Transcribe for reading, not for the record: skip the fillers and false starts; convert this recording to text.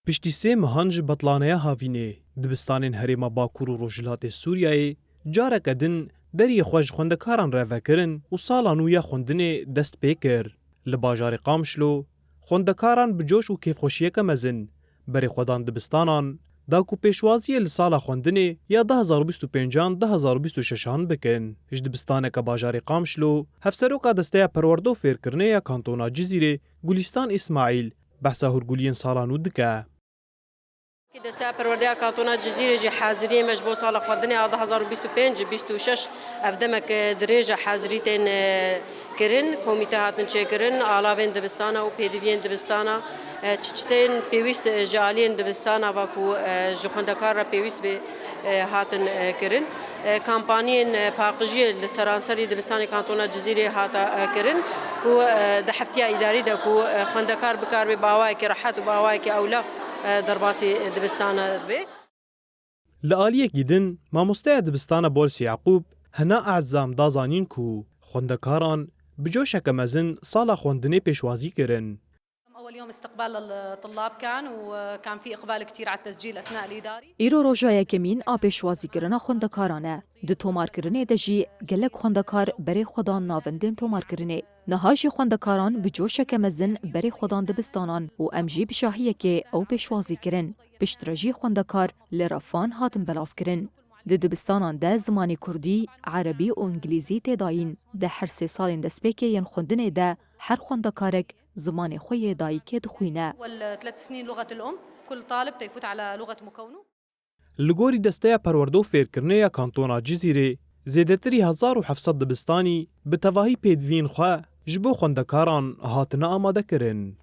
پشتی سه مهان ji betlaneya havînê dibistanên Herêma Bakur û Rojhilatê Sûriyayê careke din deriyê xwe ji xwendekaran re vekirin û sala nû ya xwendinê dest pê kir. Li bajarê Qamişlo, xwendekaran bi coş û kêfxweşiyeke mezin berê xwe dan dibistanan da ku pêşwaziyê li sala xwendinê ya 2025-an 2026-an bikin. Ji dibistaneke bajarê Qamişlo, hevseroka desteya perwerda û fêrkirinê ya kantona Cizîrê, Gulîstan İsmaîl, behsa hûrguliyên sala nû dike. دسته پروردیا کانتونا جزیره جی حاضری مجبور سال خواندنی 2025-26 افدمک دریجه حاضری تن کرن کمیته هاتن چکرن علاوه دبستانا و پیدوین دبستانا چچتین پیوست جالین دبستانا و کو جخندکار را پیوست به هاتن کرن کمپانین پاقجی لسرانسری دبستان کانتونا جزیره هاتا کرن کو دحفتیا اداری ده کو خندکار بکار به باوای که راحت و باوای که اولا درباسی دبستانه به لآلیەکی din mamosteya dibistana Bols Yaqûb hena ezzam da zanîn ku xwendekaran bi coşeke mezin sala xwendinê pêşwazî kirin. أول يوم استقبال للطلاب كان وكان في إقبال كتير على التسجيل أثناء الإداري. ایرو روژای کمین آبشوازی کرنا خوندکارانه دو تومار کرنه دجی گلک خوندکار بری خودان ناوندین تومار کرنه نهاجی خوندکاران بجوش کمزن بری خودان دبستانان و امجی بشاهیه که او بشوازی کرن بشتراجی خوندکار لرفان هاتن بلاف کرن د دبستانان ده زمانی کردی، عربی و انگلیزی تداین ده هر 3 سالین دسپیکه ین خوندنه ده هر خوندکارک زمان خوی دایی که دخوینه. وال3 سنين لغة الأم كل طالب تيفوت على لغة مكونه. لگوری دسته پرورده و فیرکرنه کانتونا جزیره زیدتری 1700 دبستانی به تواهی پیدوین خواه جبو خوندکاران هاتنه آماده کرن.